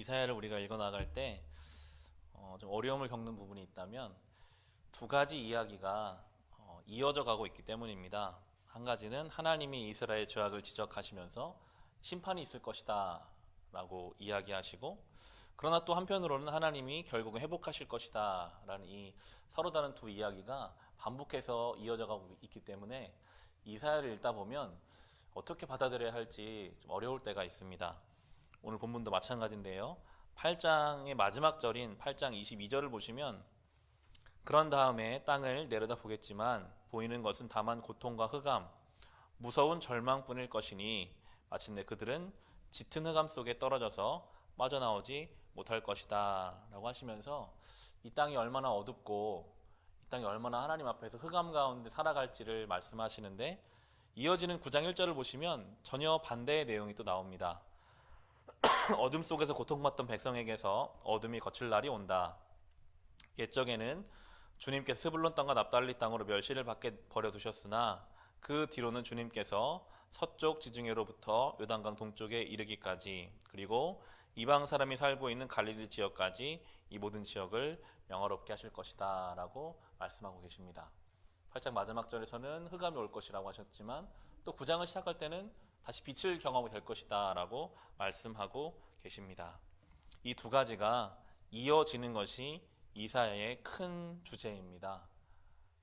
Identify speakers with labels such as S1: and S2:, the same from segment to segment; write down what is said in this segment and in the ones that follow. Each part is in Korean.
S1: 이사야를 우리가 읽어 나갈 때 좀 어려움을 겪는 부분이 있다면 두 가지 이야기가 이어져 가고 있기 때문입니다. 한 가지는 하나님이 이스라엘 죄악을 지적하시면서 심판이 있을 것이다 라고 이야기하시고, 그러나 또 한편으로는 하나님이 결국은 회복하실 것이다 라는 이 서로 다른 두 이야기가 반복해서 이어져 가고 있기 때문에 이사야를 읽다 보면 어떻게 받아들여야 할지 좀 어려울 때가 있습니다. 오늘 본문도 마찬가지인데요. 8장의 마지막 절인 8장 22절을 보시면, 그런 다음에 땅을 내려다 보겠지만 보이는 것은 다만 고통과 흑암, 무서운 절망뿐일 것이니 마침내 그들은 짙은 흑암 속에 떨어져서 빠져나오지 못할 것이다 라고 하시면서 이 땅이 얼마나 어둡고 이 땅이 얼마나 하나님 앞에서 흑암 가운데 살아갈지를 말씀하시는데, 이어지는 9장 1절을 보시면 전혀 반대의 내용이 또 나옵니다. 어둠 속에서 고통받던 백성에게서 어둠이 거칠 날이 온다. 옛적에는 주님께서 스불론 땅과 납달리 땅으로 멸시를 받게 버려두셨으나 그 뒤로는 주님께서 서쪽 지중해로부터 요단강 동쪽에 이르기까지, 그리고 이방 사람이 살고 있는 갈릴리 지역까지 이 모든 지역을 영화롭게 하실 것이다 라고 말씀하고 계십니다. 8장 마지막 절에서는 흑암이 올 것이라고 하셨지만 또 9장을 시작할 때는 다시 빛을 경험하게 될 것이다 라고 말씀하고 계십니다. 이 두 가지가 이어지는 것이 이사야의 큰 주제입니다.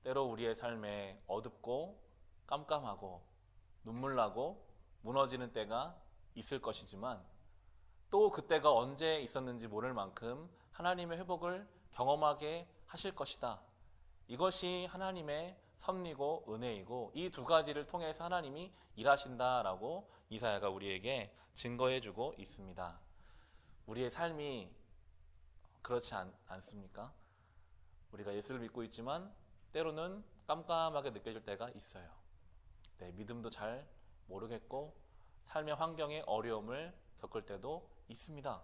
S1: 때로 우리의 삶에 어둡고 깜깜하고 눈물나고 무너지는 때가 있을 것이지만 또 그때가 언제 있었는지 모를 만큼 하나님의 회복을 경험하게 하실 것이다. 이것이 하나님의 섭리고 은혜이고 이 두 가지를 통해서 하나님이 일하신다라고 이사야가 우리에게 증거해주고 있습니다. 우리의 삶이 그렇지 않습니까? 우리가 예수를 믿고 있지만 때로는 깜깜하게 느껴질 때가 있어요. 네, 믿음도 잘 모르겠고 삶의 환경에 어려움을 겪을 때도 있습니다.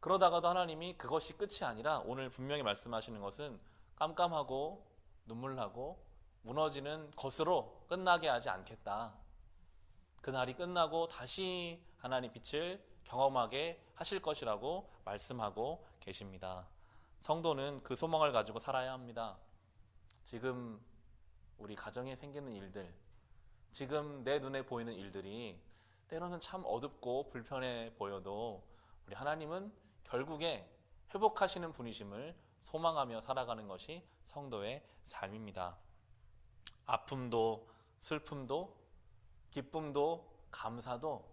S1: 그러다가도 하나님이 그것이 끝이 아니라 오늘 분명히 말씀하시는 것은 깜깜하고 눈물나고 무너지는 것으로 끝나게 하지 않겠다. 그날이 끝나고 다시 하나님 빛을 경험하게 하실 것이라고 말씀하고 계십니다. 성도는 그 소망을 가지고 살아야 합니다. 지금 우리 가정에 생기는 일들, 지금 내 눈에 보이는 일들이 때로는 참 어둡고 불편해 보여도 우리 하나님은 결국에 회복하시는 분이심을 소망하며 살아가는 것이 성도의 삶입니다. 아픔도 슬픔도 기쁨도 감사도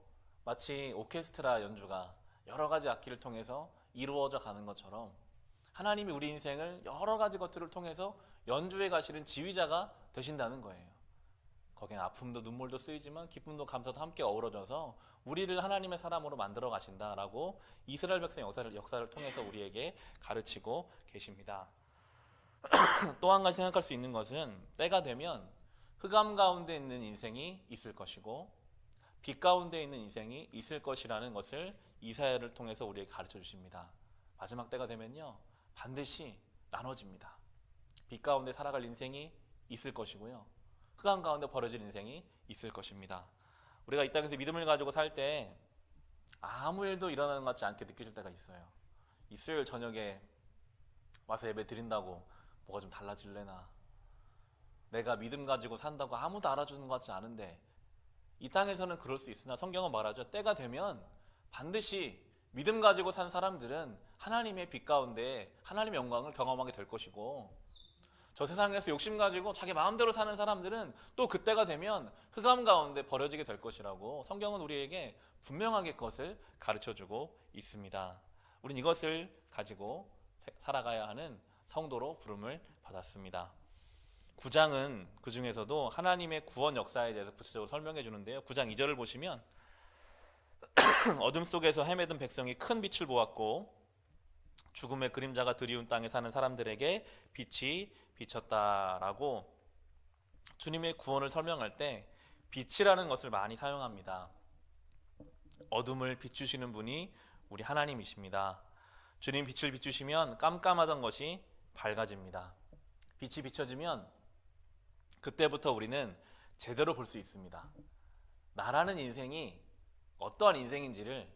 S1: 마치 오케스트라 연주가 여러 가지 악기를 통해서 이루어져 가는 것처럼 하나님이 우리 인생을 여러 가지 것들을 통해서 연주해 가시는 지휘자가 되신다는 거예요. 거기엔 아픔도 눈물도 쓰이지만 기쁨도 감사도 함께 어우러져서 우리를 하나님의 사람으로 만들어 가신다라고 이스라엘 백성의 역사를 통해서 우리에게 가르치고 계십니다. 또 한 가지 생각할 수 있는 것은 때가 되면 흑암 가운데 있는 인생이 있을 것이고 빛 가운데 있는 인생이 있을 것이라는 것을 이사야를 통해서 우리에게 가르쳐 주십니다. 마지막 때가 되면요, 반드시 나눠집니다. 빛 가운데 살아갈 인생이 있을 것이고요, 흑암 가운데 버려질 인생이 있을 것입니다. 우리가 이 땅에서 믿음을 가지고 살 때 아무 일도 일어나는 것 같지 않게 느껴질 때가 있어요. 이 수요일 저녁에 와서 예배 드린다고 뭐가 좀 달라질래나, 내가 믿음 가지고 산다고 아무도 알아주는 것 같지 않은데, 이 땅에서는 그럴 수 있으나 성경은 말하죠. 때가 되면 반드시 믿음 가지고 산 사람들은 하나님의 빛 가운데 하나님의 영광을 경험하게 될 것이고, 저 세상에서 욕심 가지고 자기 마음대로 사는 사람들은 또 그때가 되면 흑암 가운데 버려지게 될 것이라고 성경은 우리에게 분명하게 그것을 가르쳐주고 있습니다. 우린 이것을 가지고 살아가야 하는 성도로 부름을 받았습니다. 9장은 그 중에서도 하나님의 구원 역사에 대해서 구체적으로 설명해 주는데요. 9장 2절을 보시면 어둠 속에서 헤매던 백성이 큰 빛을 보았고 죽음의 그림자가 드리운 땅에 사는 사람들에게 빛이 비쳤다라고 주님의 구원을 설명할 때 빛이라는 것을 많이 사용합니다. 어둠을 비추시는 분이 우리 하나님이십니다. 주님 빛을 비추시면 깜깜하던 것이 밝아집니다. 빛이 비춰지면 그때부터 우리는 제대로 볼 수 있습니다. 나라는 인생이 어떠한 인생인지를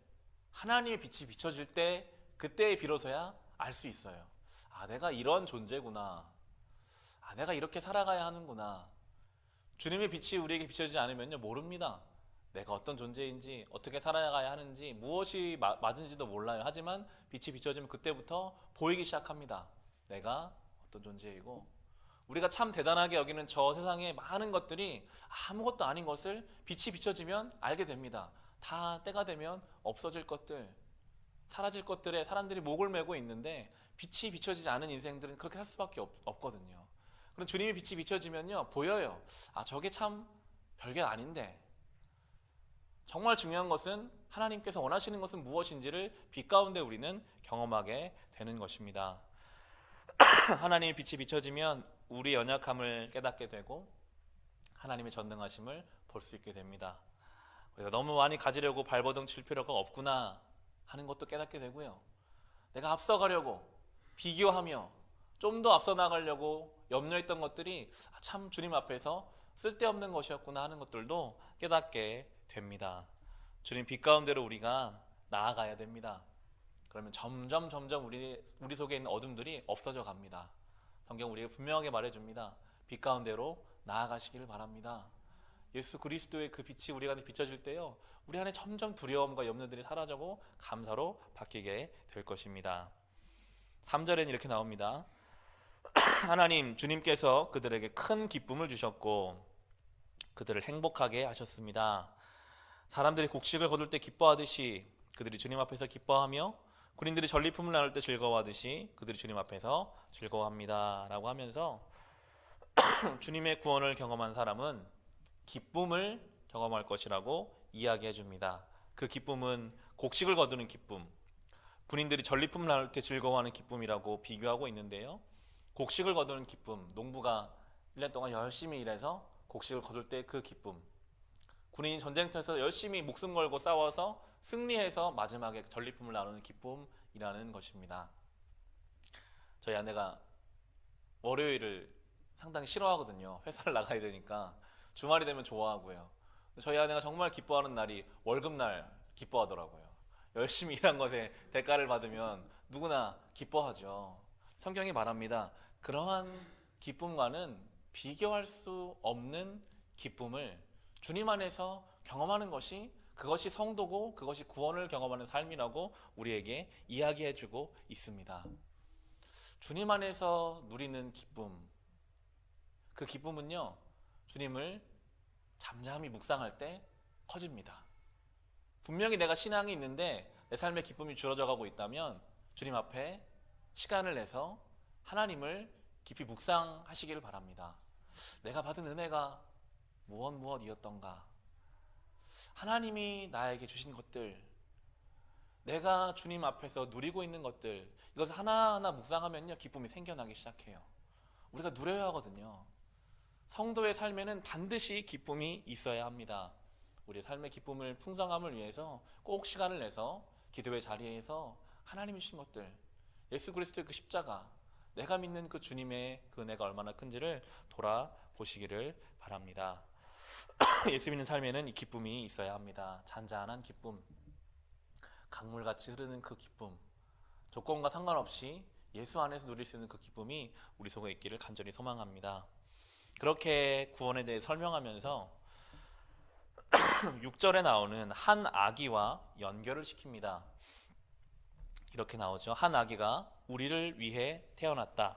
S1: 하나님의 빛이 비춰질 때 그때에 비로소야 알 수 있어요. 아, 내가 이런 존재구나. 아, 내가 이렇게 살아가야 하는구나. 주님의 빛이 우리에게 비춰지지 않으면요, 모릅니다. 내가 어떤 존재인지, 어떻게 살아가야 하는지, 무엇이 맞은지도 몰라요. 하지만 빛이 비춰지면 그때부터 보이기 시작합니다. 내가 어떤 존재이고, 우리가 참 대단하게 여기는 저 세상의 많은 것들이 아무것도 아닌 것을 빛이 비춰지면 알게 됩니다. 다 때가 되면 없어질 것들, 사라질 것들에 사람들이 목을 메고 있는데 빛이 비춰지지 않은 인생들은 그렇게 살 수밖에 없거든요. 그럼 주님의 빛이 비춰지면요, 보여요. 아, 저게 참 별게 아닌데. 정말 중요한 것은 하나님께서 원하시는 것은 무엇인지를 빛 가운데 우리는 경험하게 되는 것입니다. 하나님의 빛이 비춰지면 우리의 연약함을 깨닫게 되고 하나님의 전능하심을 볼 수 있게 됩니다. 우리가 너무 많이 가지려고 발버둥 칠 필요가 없구나 하는 것도 깨닫게 되고요. 내가 앞서가려고 비교하며 좀 더 앞서 나가려고 염려했던 것들이 참 주님 앞에서 쓸데없는 것이었구나 하는 것들도 깨닫게 됩니다. 주님 빛 가운데로 우리가 나아가야 됩니다. 그러면 점점 우리 속에 있는 어둠들이 없어져 갑니다. 성경 우리에게 분명하게 말해줍니다. 빛 가운데로 나아가시기를 바랍니다. 예수 그리스도의 그 빛이 우리 안에 비춰질 때요, 우리 안에 점점 두려움과 염려들이 사라지고 감사로 바뀌게 될 것입니다. 3절에는 이렇게 나옵니다. 하나님 주님께서 그들에게 큰 기쁨을 주셨고 그들을 행복하게 하셨습니다. 사람들이 곡식을 거둘 때 기뻐하듯이 그들이 주님 앞에서 기뻐하며 군인들이 전리품을 나눌 때 즐거워하듯이 그들이 주님 앞에서 즐거워합니다 라고 하면서 주님의 구원을 경험한 사람은 기쁨을 경험할 것이라고 이야기해 줍니다. 그 기쁨은 곡식을 거두는 기쁨, 군인들이 전리품을 나눌 때 즐거워하는 기쁨이라고 비교하고 있는데요, 곡식을 거두는 기쁨, 농부가 1년 동안 열심히 일해서 곡식을 거둘 때 그 기쁨, 군인이 전쟁터에서 열심히 목숨 걸고 싸워서 승리해서 마지막에 전리품을 나누는 기쁨이라는 것입니다. 저희 아내가 월요일을 상당히 싫어하거든요. 회사를 나가야 되니까. 주말이 되면 좋아하고요. 저희 아내가 정말 기뻐하는 날이 월급날 기뻐하더라고요. 열심히 일한 것에 대가를 받으면 누구나 기뻐하죠. 성경이 말합니다. 그러한 기쁨과는 비교할 수 없는 기쁨을 주님 안에서 경험하는 것이, 그것이 성도고 그것이 구원을 경험하는 삶이라고 우리에게 이야기해주고 있습니다. 주님 안에서 누리는 기쁨, 그 기쁨은요, 주님을 잠잠히 묵상할 때 커집니다. 분명히 내가 신앙이 있는데 내 삶의 기쁨이 줄어져 가고 있다면 주님 앞에 시간을 내서 하나님을 깊이 묵상하시기를 바랍니다. 내가 받은 은혜가 무엇이었던가, 하나님이 나에게 주신 것들, 내가 주님 앞에서 누리고 있는 것들, 이것을 하나하나 묵상하면요, 기쁨이 생겨나기 시작해요. 우리가 누려야 하거든요. 성도의 삶에는 반드시 기쁨이 있어야 합니다. 우리의 삶의 기쁨을, 풍성함을 위해서 꼭 시간을 내서 기도의 자리에서 하나님이 주신 것들, 예수 그리스도의 그 십자가, 내가 믿는 그 주님의 그 은혜가 얼마나 큰지를 돌아보시기를 바랍니다. 예수 믿는 삶에는 이 기쁨이 있어야 합니다. 잔잔한 기쁨, 강물같이 흐르는 그 기쁨, 조건과 상관없이 예수 안에서 누릴 수 있는 그 기쁨이 우리 속에 있기를 간절히 소망합니다. 그렇게 구원에 대해 설명하면서 6절에 나오는 한 아기와 연결을 시킵니다. 이렇게 나오죠. 한 아기가 우리를 위해 태어났다.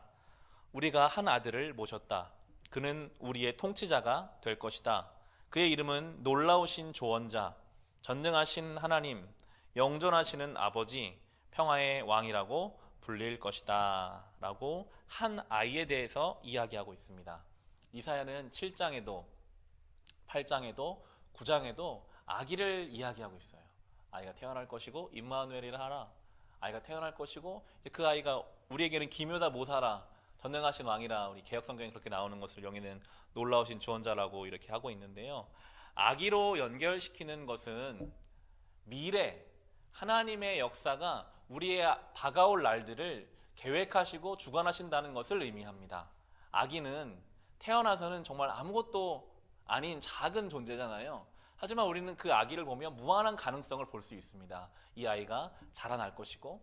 S1: 우리가 한 아들을 모셨다. 그는 우리의 통치자가 될 것이다. 그의 이름은 놀라우신 조언자, 전능하신 하나님, 영존하시는 아버지, 평화의 왕이라고 불릴 것이다 라고 한 아이에 대해서 이야기하고 있습니다. 이사야는 7장에도 8장에도 9장에도 아기를 이야기하고 있어요. 아이가 태어날 것이고 임마누엘이라 하라. 아이가 태어날 것이고 그 아이가 우리에게는 기묘다 모사라, 전능하신 왕이라, 우리 개역성경에 그렇게 나오는 것을 영에는 놀라우신 주원자라고 이렇게 하고 있는데요. 아기로 연결시키는 것은 미래 하나님의 역사가 우리의 다가올 날들을 계획하시고 주관하신다는 것을 의미합니다. 아기는 태어나서는 정말 아무것도 아닌 작은 존재잖아요. 하지만 우리는 그 아기를 보면 무한한 가능성을 볼 수 있습니다. 이 아이가 자라날 것이고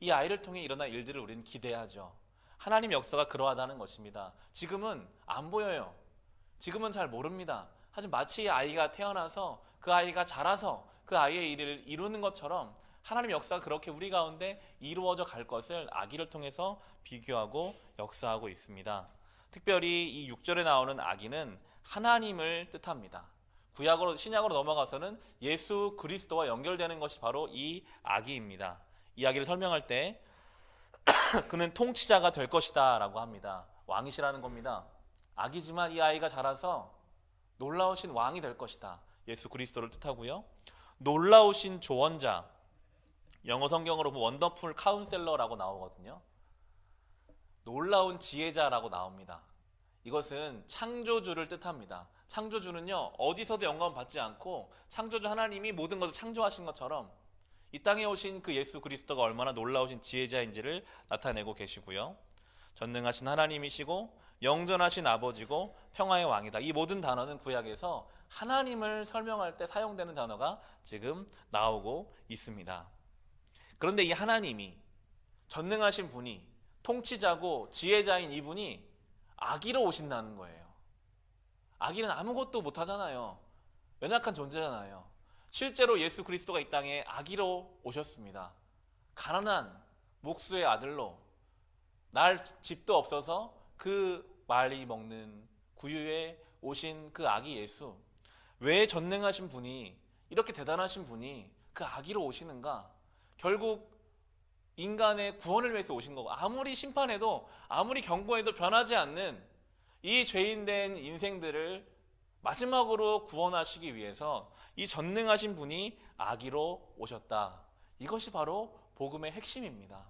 S1: 이 아이를 통해 일어날 일들을 우리는 기대하죠. 하나님 역사가 그러하다는 것입니다. 지금은 안 보여요. 지금은 잘 모릅니다. 하지만 마치 이 아이가 태어나서 그 아이가 자라서 그 아이의 일을 이루는 것처럼 하나님 역사가 그렇게 우리 가운데 이루어져 갈 것을 아기를 통해서 비교하고 역사하고 있습니다. 특별히 이 6절에 나오는 아기는 하나님을 뜻합니다. 구약으로 신약으로 넘어가서는 예수 그리스도와 연결되는 것이 바로 이 아기입니다. 이 아기를 설명할 때 그는 통치자가 될 것이다 라고 합니다. 왕이시라는 겁니다. 아기지만 이 아이가 자라서 놀라우신 왕이 될 것이다. 예수 그리스도를 뜻하고요. 놀라우신 조언자, 영어 성경으로 보면 원더풀 카운셀러라고 나오거든요. 놀라운 지혜자라고 나옵니다. 이것은 창조주를 뜻합니다. 창조주는요, 어디서도 영감 받지 않고 창조주 하나님이 모든 것을 창조하신 것처럼 이 땅에 오신 그 예수 그리스도가 얼마나 놀라우신 지혜자인지를 나타내고 계시고요. 전능하신 하나님이시고 영전하신 아버지고 평화의 왕이다. 이 모든 단어는 구약에서 하나님을 설명할 때 사용되는 단어가 지금 나오고 있습니다. 그런데 이 하나님이, 전능하신 분이, 통치자고 지혜자인 이분이 아기로 오신다는 거예요. 아기는 아무것도 못하잖아요. 연약한 존재잖아요. 실제로 예수 그리스도가 이 땅에 아기로 오셨습니다. 가난한 목수의 아들로, 날 집도 없어서 그 말이 먹는 구유에 오신 그 아기 예수. 왜 전능하신 분이, 이렇게 대단하신 분이 그 아기로 오시는가? 결국 인간의 구원을 위해서 오신 거고, 아무리 심판해도 아무리 경고해도 변하지 않는 이 죄인된 인생들을 마지막으로 구원하시기 위해서 이 전능하신 분이 아기로 오셨다. 이것이 바로 복음의 핵심입니다.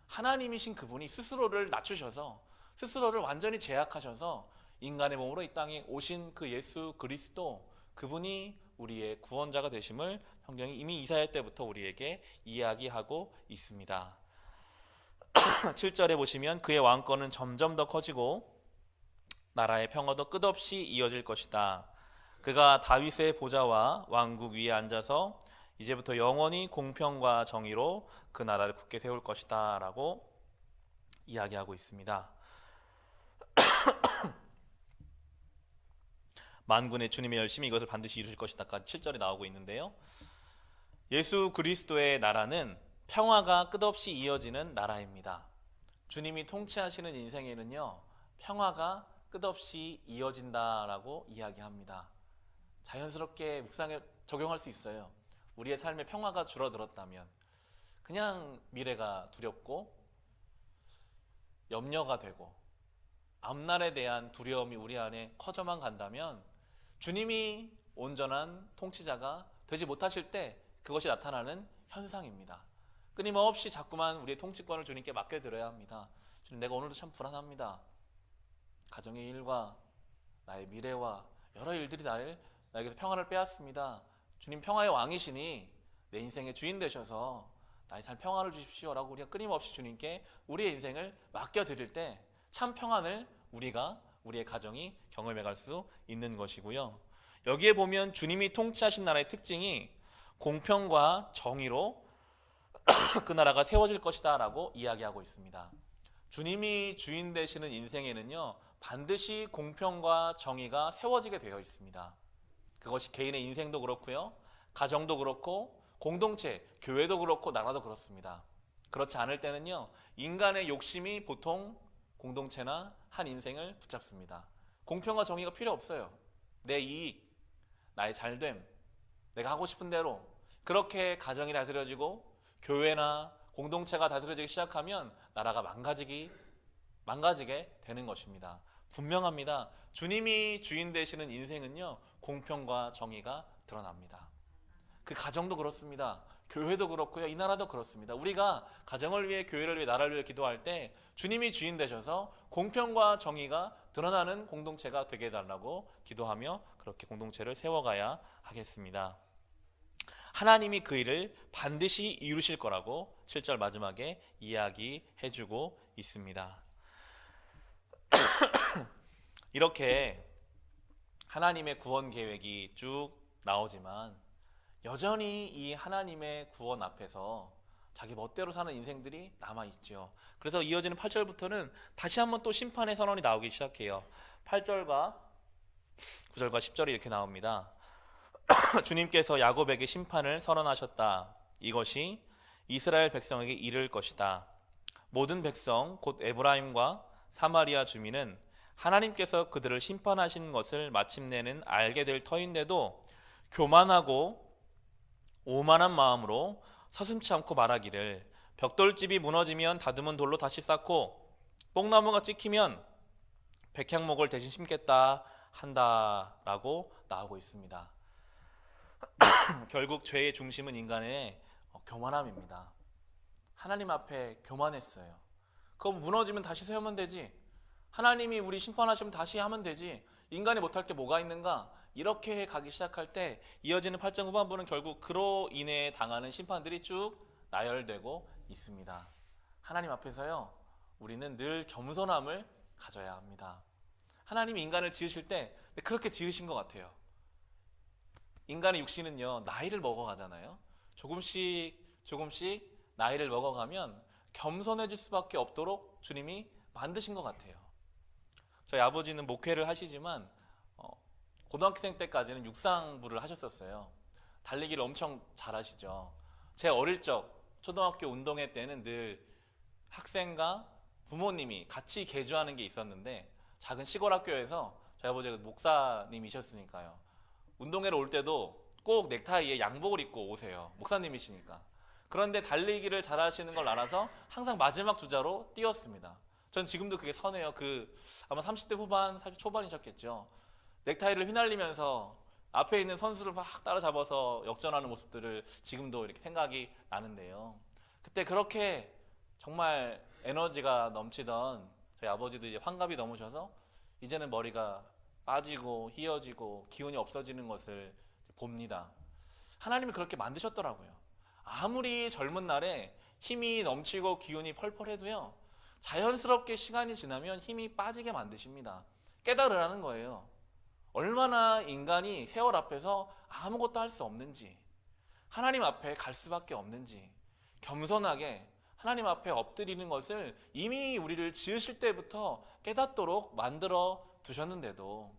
S1: 하나님이신 그분이 스스로를 낮추셔서, 스스로를 완전히 제약하셔서 인간의 몸으로 이 땅에 오신 그 예수 그리스도, 그분이 우리의 구원자가 되심을 성경이 이미 이사야 때부터 우리에게 이야기하고 있습니다. 7절에 보시면 그의 왕권은 점점 더 커지고 나라의 평화도 끝없이 이어질 것이다. 그가 다윗의 보좌와 왕국 위에 앉아서 이제부터 영원히 공평과 정의로 그 나라를 굳게 세울 것이다 라고 이야기하고 있습니다. 만군의 주님의 열심히 이것을 반드시 이루실 것이다까지 7절이 나오고 있는데요. 예수 그리스도의 나라는 평화가 끝없이 이어지는 나라입니다. 주님이 통치하시는 인생에는요, 평화가 끝없이 이어진다라고 이야기합니다. 자연스럽게 묵상에 적용할 수 있어요. 우리의 삶의 평화가 줄어들었다면, 그냥 미래가 두렵고 염려가 되고 앞날에 대한 두려움이 우리 안에 커져만 간다면 주님이 온전한 통치자가 되지 못하실 때 그것이 나타나는 현상입니다. 끊임없이 자꾸만 우리의 통치권을 주님께 맡겨드려야 합니다. 주님, 내가 오늘도 참 불안합니다. 가정의 일과 나의 미래와 여러 일들이 나에게서 평화를 빼앗습니다. 주님, 평화의 왕이시니 내 인생의 주인 되셔서 나의 삶 평화를 주십시오라고 우리가 끊임없이 주님께 우리의 인생을 맡겨드릴 때 참 평안을 우리의 가정이 경험해 갈 수 있는 것이고요. 여기에 보면 주님이 통치하신 나라의 특징이 공평과 정의로 그 나라가 세워질 것이다 라고 이야기하고 있습니다. 주님이 주인 되시는 인생에는요, 반드시 공평과 정의가 세워지게 되어 있습니다. 그것이 개인의 인생도 그렇고요, 가정도 그렇고 공동체, 교회도 그렇고 나라도 그렇습니다. 그렇지 않을 때는요, 인간의 욕심이 보통 공동체나 한 인생을 붙잡습니다. 공평과 정의가 필요 없어요. 내 이익, 나의 잘됨, 내가 하고 싶은 대로 그렇게 가정이 다스려지고 교회나 공동체가 다스려지기 시작하면 나라가 망가지게 되는 것입니다. 분명합니다. 주님이 주인 되시는 인생은요, 공평과 정의가 드러납니다. 그 가정도 그렇습니다. 교회도 그렇고요, 이 나라도 그렇습니다. 우리가 가정을 위해, 교회를 위해, 나라를 위해 기도할 때 주님이 주인 되셔서 공평과 정의가 드러나는 공동체가 되게 해달라고 기도하며 그렇게 공동체를 세워가야 하겠습니다. 하나님이 그 일을 반드시 이루실 거라고 7절 마지막에 이야기해주고 있습니다. 이렇게 하나님의 구원 계획이 쭉 나오지만 여전히 이 하나님의 구원 앞에서 자기 멋대로 사는 인생들이 남아있지요. 그래서 이어지는 8절부터는 다시 한번 또 심판의 선언이 나오기 시작해요. 8절과 9절과 10절이 이렇게 나옵니다. 주님께서 야곱에게 심판을 선언하셨다. 이것이 이스라엘 백성에게 이를 것이다. 모든 백성 곧 에브라임과 사마리아 주민은 하나님께서 그들을 심판하신 것을 마침내는 알게 될 터인데도 교만하고 오만한 마음으로 서슴지 않고 말하기를 벽돌집이 무너지면 다듬은 돌로 다시 쌓고 뽕나무가 찍히면 백향목을 대신 심겠다 한다라고 나오고 있습니다. 결국 죄의 중심은 인간의 교만함입니다. 하나님 앞에 교만했어요. 그거 무너지면 다시 세우면 되지. 하나님이 우리 심판하시면 다시 하면 되지. 인간이 못할 게 뭐가 있는가? 이렇게 가기 시작할 때 이어지는 8장 후반부는 결국 그로 인해 당하는 심판들이 쭉 나열되고 있습니다. 하나님 앞에서요, 우리는 늘 겸손함을 가져야 합니다. 하나님이 인간을 지으실 때 그렇게 지으신 것 같아요. 인간의 육신은요, 나이를 먹어가잖아요. 조금씩 나이를 먹어가면 겸손해질 수밖에 없도록 주님이 만드신 것 같아요. 저희 아버지는 목회를 하시지만 고등학생 때까지는 육상부를 하셨었어요. 달리기를 엄청 잘하시죠. 제 어릴 적 초등학교 운동회 때는 늘 학생과 부모님이 같이 개주하는 게 있었는데, 작은 시골 학교에서 저희 아버지가 목사님이셨으니까요, 운동회를 올 때도 꼭 넥타이에 양복을 입고 오세요. 목사님이시니까. 그런데 달리기를 잘하시는 걸 알아서 항상 마지막 주자로 뛰었습니다. 전 지금도 그게 선해요. 아마 30대 후반, 40 초반이셨겠죠. 넥타이를 휘날리면서 앞에 있는 선수를 막 따라잡아서 역전하는 모습들을 지금도 이렇게 생각이 나는데요. 그때 그렇게 정말 에너지가 넘치던 저희 아버지도 이제 환갑이 넘으셔서 이제는 머리가 빠지고 희어지고 기운이 없어지는 것을 봅니다. 하나님이 그렇게 만드셨더라고요. 아무리 젊은 날에 힘이 넘치고 기운이 펄펄해도요, 자연스럽게 시간이 지나면 힘이 빠지게 만드십니다. 깨달으라는 거예요. 얼마나 인간이 세월 앞에서 아무것도 할 수 없는지, 하나님 앞에 갈 수밖에 없는지, 겸손하게 하나님 앞에 엎드리는 것을 이미 우리를 지으실 때부터 깨닫도록 만들어 두셨는데도,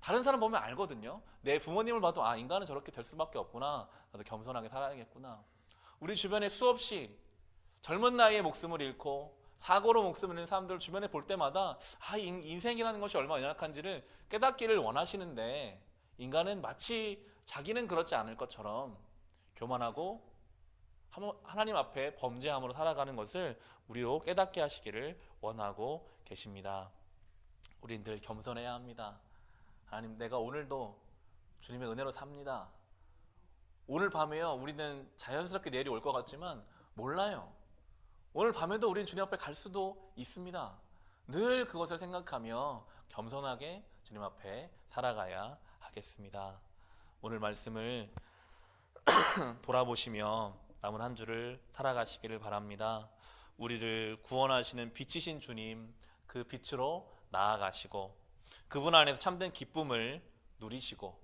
S1: 다른 사람 보면 알거든요. 내 부모님을 봐도 인간은 저렇게 될 수밖에 없구나, 나도 겸손하게 살아야겠구나. 우리 주변에 수없이 젊은 나이에 목숨을 잃고 사고로 목숨을 잃는 사람들을 주변에 볼 때마다 인생이라는 것이 얼마나 연약한지를 깨닫기를 원하시는데, 인간은 마치 자기는 그렇지 않을 것처럼 교만하고 하나님 앞에 범죄함으로 살아가는 것을 우리로 깨닫게 하시기를 원하고 계십니다. 우린 늘 겸손해야 합니다. 하나님, 내가 오늘도 주님의 은혜로 삽니다. 오늘 밤에요, 우리는 자연스럽게 내일이 올 것 같지만 몰라요. 오늘 밤에도 우리는 주님 앞에 갈 수도 있습니다. 늘 그것을 생각하며 겸손하게 주님 앞에 살아가야 하겠습니다. 오늘 말씀을 돌아보시며 남은 한 주를 살아가시기를 바랍니다. 우리를 구원하시는 빛이신 주님, 그 빛으로 나아가시고 그분 안에서 참된 기쁨을 누리시고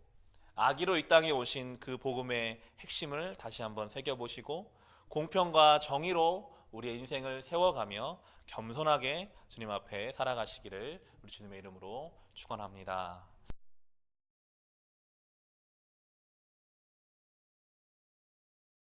S1: 아기로 이 땅에 오신 그 복음의 핵심을 다시 한번 새겨보시고 공평과 정의로 우리의 인생을 세워가며 겸손하게 주님 앞에 살아가시기를 우리 주님의 이름으로 축원합니다.